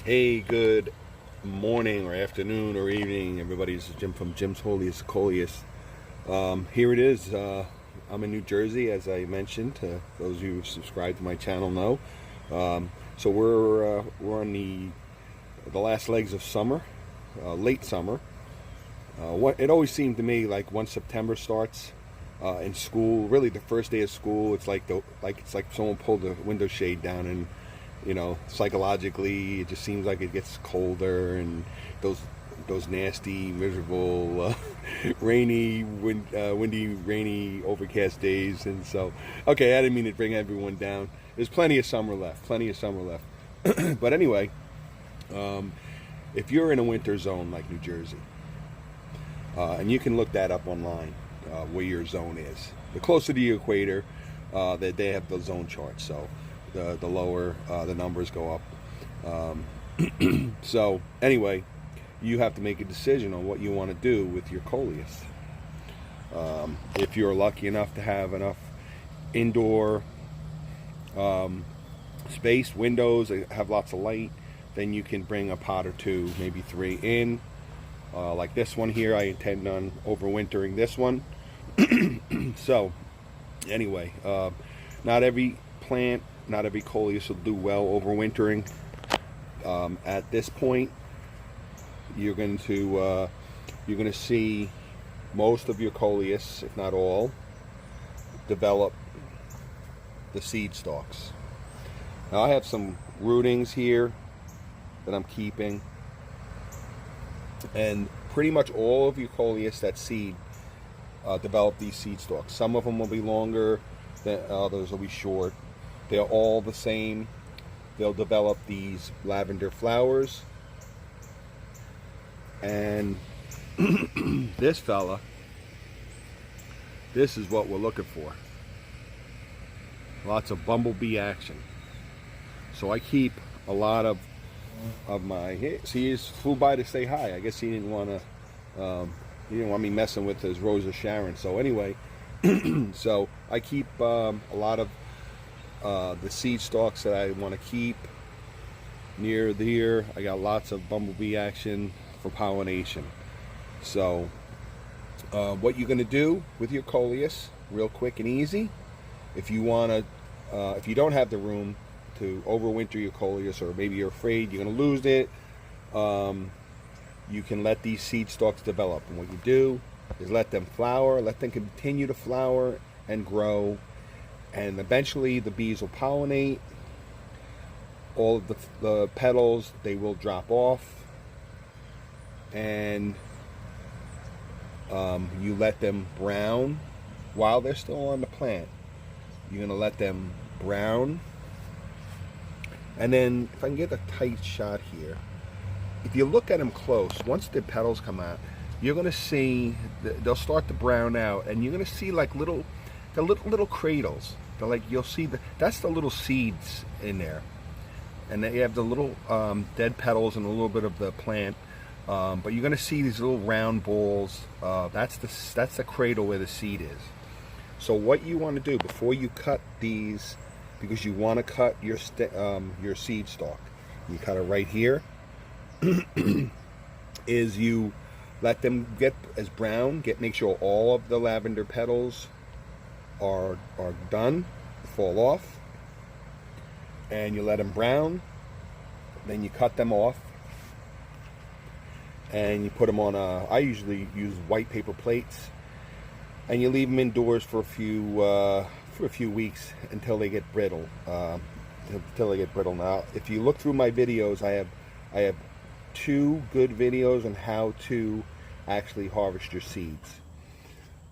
Hey, good morning or afternoon or evening, everybody. This is Jim from Jim's Holiest Coleus. Here it is. I'm in New Jersey, as I mentioned. Those of you who subscribe to my channel know. So we're on the last legs of summer, late summer. It always seemed to me like once September starts in school, really the first day of school, it's like someone pulled the window shade down and. You know, psychologically, it just seems like it gets colder, and those nasty, miserable, windy, rainy, overcast days. And so, okay, I didn't mean to bring everyone down. There's plenty of summer left. But anyway, if you're in a winter zone like New Jersey, and you can look that up online, where your zone is. The closer to the equator, they have the zone chart. So. The lower the numbers go up. So anyway, you have to make a decision on what you want to do with your coleus. If you're lucky enough to have enough indoor space, windows, have lots of light, then you can bring a pot or two, maybe three in. Like this one here, I intend on overwintering this one. So anyway, not every plant, not every coleus will do well overwintering. At this point, you're going to see most of your coleus, if not all, develop the seed stalks. Now I have some rootings here that I'm keeping, and pretty much all of your coleus that seed develop these seed stalks. Some of them will be longer, than others will be short. They're all the same. They'll develop these lavender flowers. And this fella, this is what we're looking for. Lots of bumblebee action. So I keep a lot of my, see, he just flew by to say hi. I guess he didn't want me messing with his Rose of Sharon. So anyway, so I keep a lot of the seed stalks that I want to keep near there. I got lots of bumblebee action for pollination. So what you're going to do with your coleus, real quick and easy, if you don't have the room to overwinter your coleus, or maybe you're afraid you're going to lose it, you can let these seed stalks develop. And what you do is let them flower, let them continue to flower and grow. And eventually the bees will pollinate. All of the petals, they will drop off. And you let them brown while they're still on the plant. You're going to let them brown. And then, if I can get a tight shot here, if you look at them close, once the petals come out, you're going to see, they'll start to brown out. And you're going to see like little cradles. They're like, you'll see that's the little seeds in there, and they have the little dead petals and a little bit of the plant. But you're going to see these little round balls. That's the cradle where the seed is. So what you want to do before you cut these, because you want to cut your seed stalk, you cut it right here. Is you let them get as brown. Make sure all of the lavender petals are done, fall off, and you let them brown. Then you cut them off, and you put them on I usually use white paper plates, and you leave them indoors for a few weeks until they get brittle. Now, if you look through my videos, I have 2 good videos on how to actually harvest your seeds.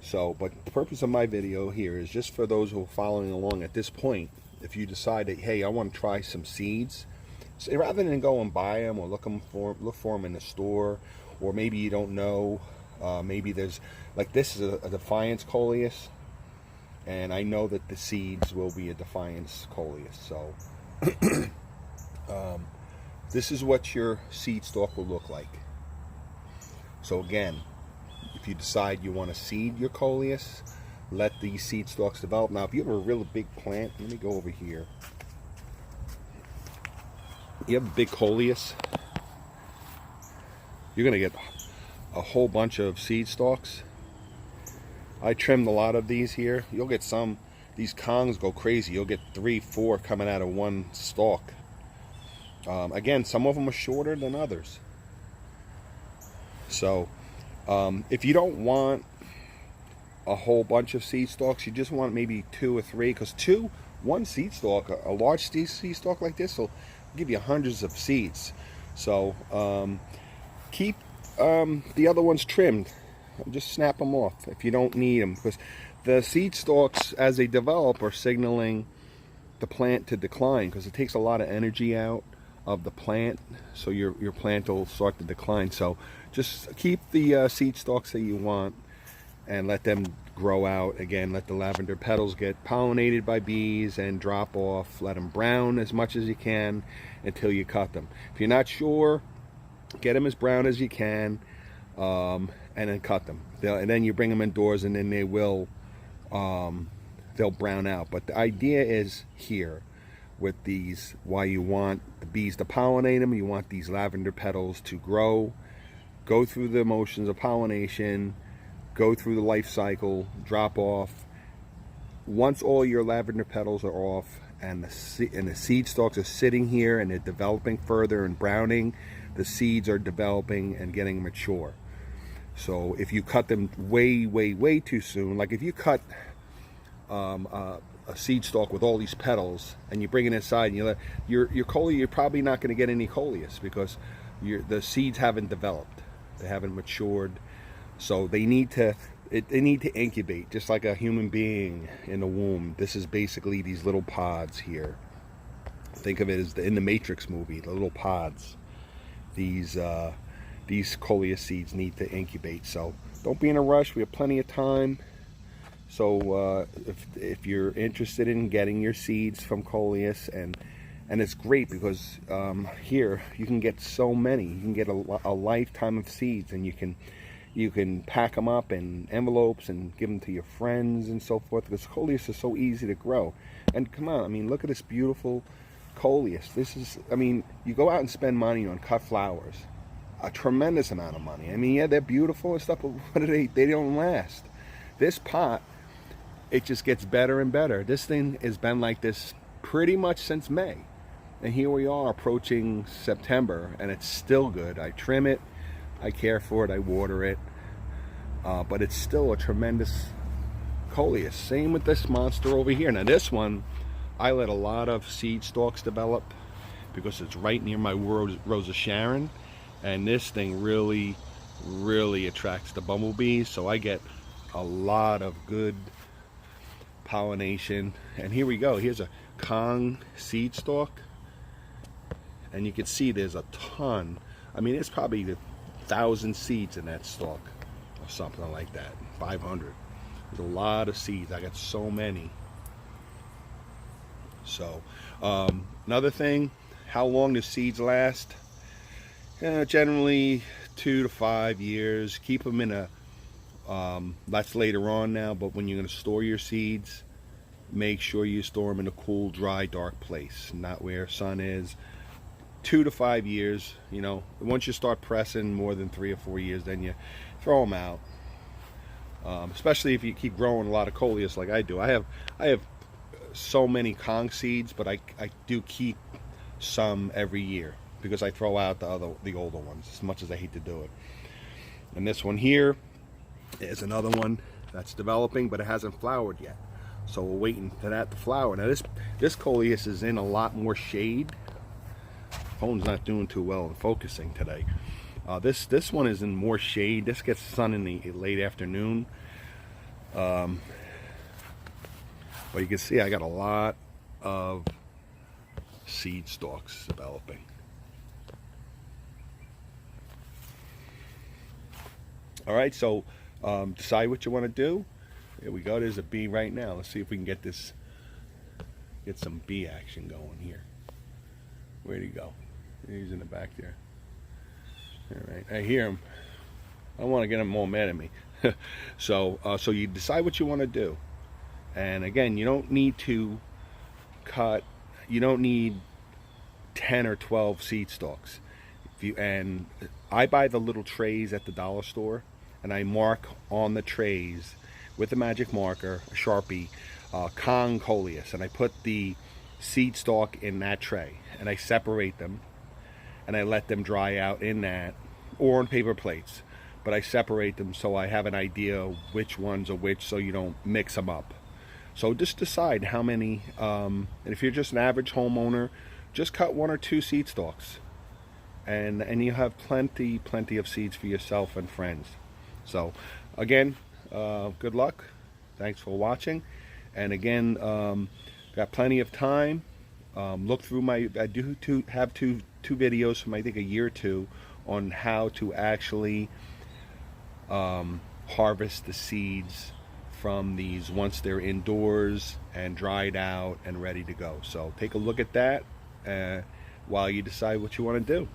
So, but the purpose of my video here is just for those who are following along at this point. If you decide that, hey, I want to try some seeds, so rather than go and buy them or look for them in the store, or maybe you don't know, maybe there's, like this is a Defiance coleus, and I know that the seeds will be a Defiance coleus. So this is what your seed stalk will look like. So again, if you decide you want to seed your coleus, let these seed stalks develop. Now, if you have a really big plant, let me go over here. you have a big Coleus, you're going to get a whole bunch of seed stalks. I trimmed a lot of these here. You'll get some, these Kongs go crazy. You'll get 3, 4 coming out of one stalk. Again, some of them are shorter than others. So if you don't want a whole bunch of seed stalks, you just want maybe 2 or 3, because one seed stalk, a large seed stalk like this will give you hundreds of seeds. So keep the other ones trimmed. Just snap them off if you don't need them, because the seed stalks, as they develop, are signaling the plant to decline, because it takes a lot of energy out of the plant, so your plant will start to decline. So just keep the seed stalks that you want and let them grow out. Again, let the lavender petals get pollinated by bees and drop off. Let them brown as much as you can until you cut them. If you're not sure, get them as brown as you can, and then cut them. And then you bring them indoors, and then they will they'll brown out. But the idea is here with these, why you want the bees to pollinate them, you want these lavender petals to grow, go through the motions of pollination, go through the life cycle, drop off. Once all your lavender petals are off and the seed stalks are sitting here and they're developing further and browning, the seeds are developing and getting mature. So if you cut them way too soon, like if you cut a seed stalk with all these petals and you bring it inside and you let your coleus, you're probably not going to get any coleus, because the seeds haven't developed, they haven't matured. So they need to incubate, just like a human being in the womb. This is basically these little pods here. Think of it as in the Matrix movie, the little pods. These Coleus seeds need to incubate. So don't be in a rush. We have plenty of time. So if you're interested in getting your seeds from Coleus, and it's great because here you can get so many. You can get a lifetime of seeds, and you can pack them up in envelopes and give them to your friends and so forth, because Coleus is so easy to grow. And come on, I mean, look at this beautiful Coleus. This is, I mean, you go out and spend money on cut flowers, a tremendous amount of money. I mean, yeah, they're beautiful and stuff, but what do they don't last. This pot, it just gets better and better. This thing has been like this pretty much since May. And here we are approaching September, and it's still good. I trim it, I care for it, I water it, but it's still a tremendous Coleus. Same with this monster over here. Now this one, I let a lot of seed stalks develop because it's right near my Rose of Sharon, and this thing really attracts the bumblebees, so I get a lot of good pollination. And here we go, here's a Kong seed stalk, and you can see there's a ton. I mean, it's probably 1,000 seeds in that stalk or something like that. 500. There's a lot of seeds. I got so many. So another thing, how long do seeds last? Generally 2 to 5 years. Keep them in a that's later on now, but when you're going to store your seeds, make sure you store them in a cool, dry, dark place, not where sun is. 2 to 5 years. You know, once you start pressing more than 3 or 4 years, then you throw them out. Especially if you keep growing a lot of Coleus like I do. I have so many Kong seeds, but I do keep some every year because I throw out the older ones, as much as I hate to do it. And this one here is another one that's developing, but it hasn't flowered yet. So we're waiting for that to flower. Now this Coleus is in a lot more shade. Phone's not doing too well in focusing today. This one is in more shade. This gets sun in the late afternoon. But you can see I got a lot of seed stalks developing. All right, so decide what you want to do. Here we go. There's a bee right now. Let's see if we can get some bee action going here. Where'd he go? He's in the back there. All right, I hear him. I don't want to get him all mad at me. So you decide what you want to do. And again, you don't need to cut. You don't need 10 or 12 seed stalks. And I buy the little trays at the dollar store, and I mark on the trays with a magic marker, a Sharpie, Coleus, and I put the seed stalk in that tray, and I separate them, and I let them dry out in that, or on paper plates. But I separate them so I have an idea which ones are which, so you don't mix them up. So just decide how many, and if you're just an average homeowner, just cut 1 or 2 seed stalks, and you have plenty of seeds for yourself and friends. So again, good luck. Thanks for watching. And again, got plenty of time. Look through I do have two videos from I think a year or two on how to actually harvest the seeds from these once they're indoors and dried out and ready to go. So take a look at that while you decide what you want to do.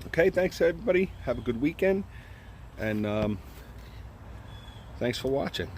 Okay, thanks everybody. Have a good weekend, and thanks for watching.